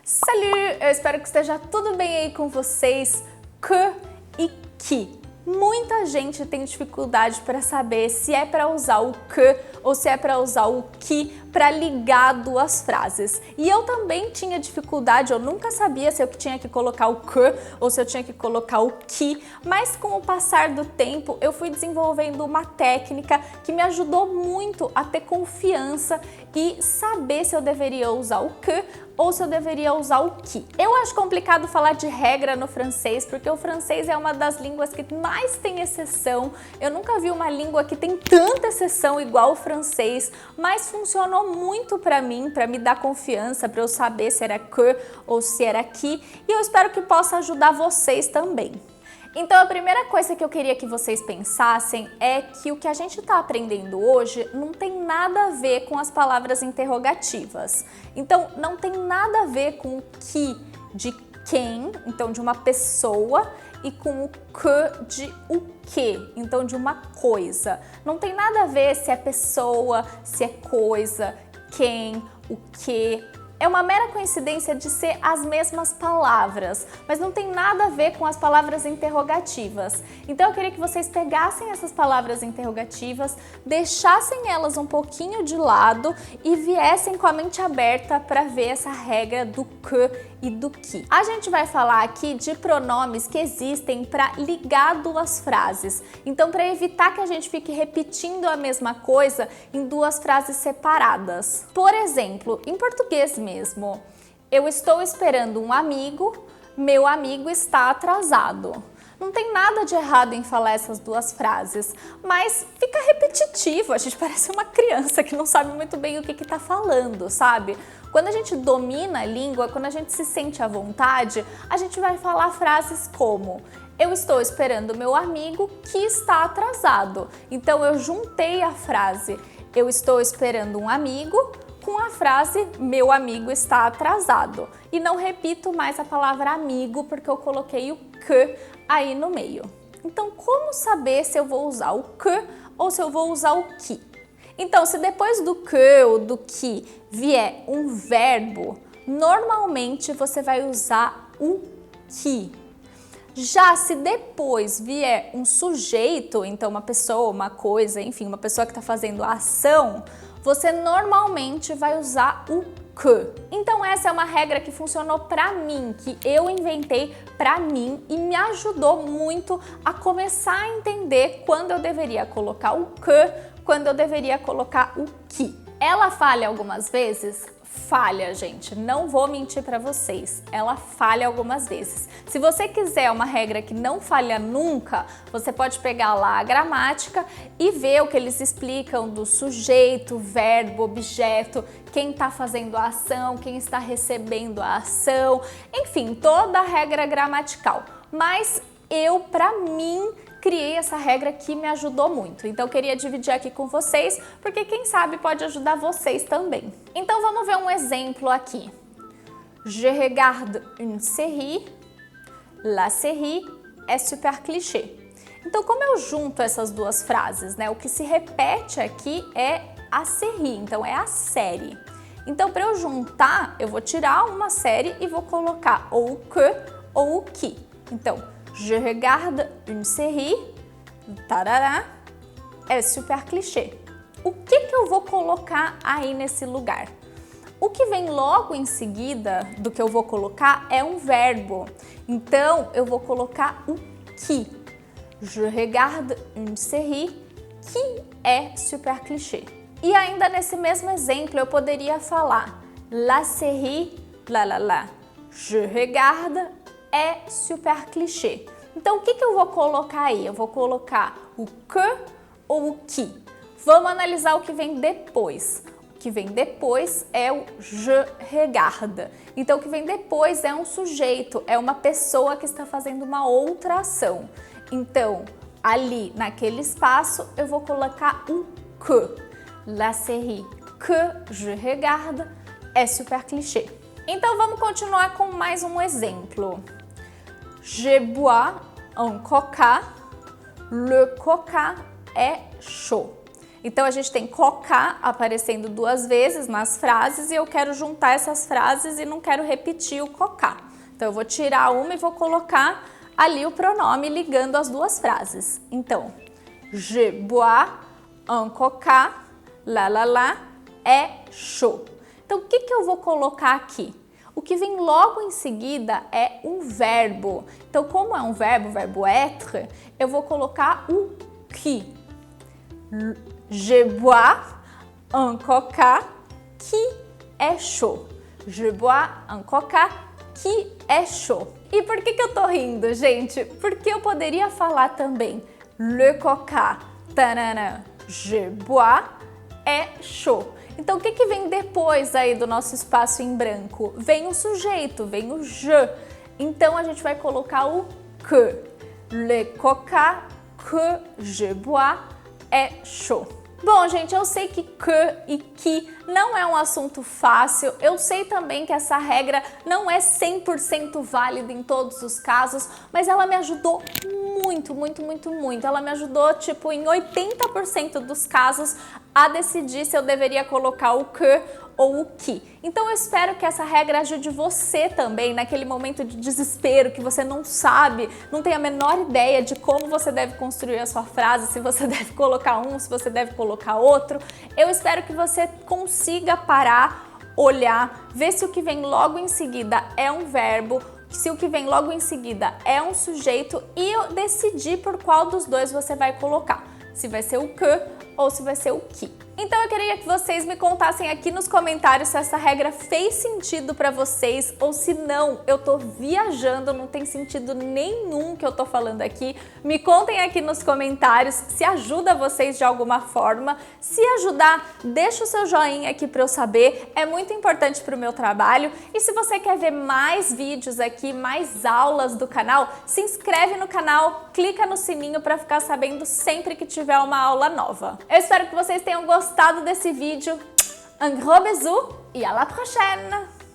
Salut! Eu espero que esteja tudo bem aí com vocês. Que e que. Muita gente tem dificuldade para saber se é para usar o que ou se é para usar o que para ligar duas frases. E eu também tinha dificuldade, eu nunca sabia se eu tinha que colocar o que ou se eu tinha que colocar o que, mas com o passar do tempo eu fui desenvolvendo uma técnica que me ajudou muito a ter confiança e saber se eu deveria usar o que ou se eu deveria usar o que. Eu acho complicado falar de regra no francês, porque o francês é uma das línguas que mais tem exceção. Eu nunca vi uma língua que tem tanta exceção igual o francês, mas funcionou muito para mim, para me dar confiança, para eu saber se era que ou se era que, e eu espero que possa ajudar vocês também. Então a primeira coisa que eu queria que vocês pensassem é que o que a gente está aprendendo hoje não tem nada a ver com as palavras interrogativas. Então não tem nada a ver com o que de quem, então de uma pessoa, e com o que de o que, então de uma coisa. Não tem nada a ver se é pessoa, se é coisa, quem, o que. É uma mera coincidência de ser as mesmas palavras, mas não tem nada a ver com as palavras interrogativas. Então eu queria que vocês pegassem essas palavras interrogativas, deixassem elas um pouquinho de lado e viessem com a mente aberta para ver essa regra do que e do que. A gente vai falar aqui de pronomes que existem para ligar duas frases. Então, para evitar que a gente fique repetindo a mesma coisa em duas frases separadas. Por exemplo, em português mesmo, eu estou esperando um amigo, meu amigo está atrasado. Não tem nada de errado em falar essas duas frases, mas fica repetitivo, a gente parece uma criança que não sabe muito bem o que está falando, sabe? Quando a gente domina a língua, quando a gente se sente à vontade, a gente vai falar frases como: eu estou esperando meu amigo que está atrasado. Então eu juntei a frase eu estou esperando um amigo com a frase meu amigo está atrasado. E não repito mais a palavra amigo porque eu coloquei o que aí no meio. Então como saber se eu vou usar o que ou se eu vou usar o que? Então, se depois do que ou do que vier um verbo, normalmente você vai usar o que. Já se depois vier um sujeito, então uma pessoa, uma coisa, enfim, uma pessoa que está fazendo a ação, você normalmente vai usar o que. Então essa é uma regra que funcionou para mim, que eu inventei para mim e me ajudou muito a começar a entender quando eu deveria colocar o que, quando eu deveria colocar o que. Ela falha algumas vezes? Falha, gente, não vou mentir para vocês, ela falha algumas vezes. Se você quiser uma regra que não falha nunca, você pode pegar lá a gramática e ver o que eles explicam do sujeito, verbo, objeto, quem está fazendo a ação, quem está recebendo a ação, enfim, toda a regra gramatical. Mas eu, para mim, criei essa regra que me ajudou muito. Então, eu queria dividir aqui com vocês, porque quem sabe pode ajudar vocês também. Então, vamos ver um exemplo aqui. Je regarde une série. La série est super cliché. Então, como eu junto essas duas frases, né? O que se repete aqui é a série, então é a série. Então, para eu juntar, eu vou tirar uma série e vou colocar ou o que ou o que. Então, je regarde une série, tarará, é super clichê. O que eu vou colocar aí nesse lugar? O que vem logo em seguida do que eu vou colocar é um verbo. Então, eu vou colocar o que. Je regarde une série que é super clichê. E ainda nesse mesmo exemplo, eu poderia falar la série, la. Je regarde é super clichê. Então, o que eu vou colocar aí? Eu vou colocar o que ou o que? Vamos analisar o que vem depois. O que vem depois é o je regarde. Então, o que vem depois é um sujeito, é uma pessoa que está fazendo uma outra ação. Então, ali naquele espaço, eu vou colocar o que. La série que je regarde é super clichê. Então, vamos continuar com mais um exemplo. Je bois un coca. Le coca é chaud. Então a gente tem coca aparecendo 2 vezes nas frases e eu quero juntar essas frases e não quero repetir o coca. Então eu vou tirar uma e vou colocar ali o pronome ligando as 2 frases. Então, je bois un coca, la, é chaud. Então o que eu vou colocar aqui? O que vem logo em seguida é um verbo. Então, como é um verbo, o verbo être, eu vou colocar o qui. Je bois un coca qui est chaud. Je bois un coca qui est chaud. E por que eu tô rindo, gente? Porque eu poderia falar também le coca, tanana, je bois, est chaud. Então, o que vem depois aí do nosso espaço em branco? Vem o sujeito, vem o je. Então, a gente vai colocar o que. Le coca que je bois est chaud. Bom, gente, eu sei que e que não é um assunto fácil. Eu sei também que essa regra não é 100% válida em todos os casos, mas ela me ajudou muito. Ela me ajudou, tipo, em 80% dos casos a decidir se eu deveria colocar o que ou o que. Então eu espero que essa regra ajude você também naquele momento de desespero que você não sabe, não tem a menor ideia de como você deve construir a sua frase, se você deve colocar um, se você deve colocar outro. Eu espero que você consiga parar, olhar, ver se o que vem logo em seguida é um verbo, se o que vem logo em seguida é um sujeito e decidir por qual dos dois você vai colocar. Se vai ser o que ou se vai ser o que. Então eu queria que vocês me contassem aqui nos comentários se essa regra fez sentido pra vocês ou se não, eu tô viajando, não tem sentido nenhum que eu tô falando aqui. Me contem aqui nos comentários se ajuda vocês de alguma forma. Se ajudar, deixa o seu joinha aqui pra eu saber, é muito importante pro meu trabalho. E se você quer ver mais vídeos aqui, mais aulas do canal, se inscreve no canal, clica no sininho pra ficar sabendo sempre que tiver uma aula nova. Eu espero que vocês tenham gostado desse vídeo. Un gros bisou e à la prochaine!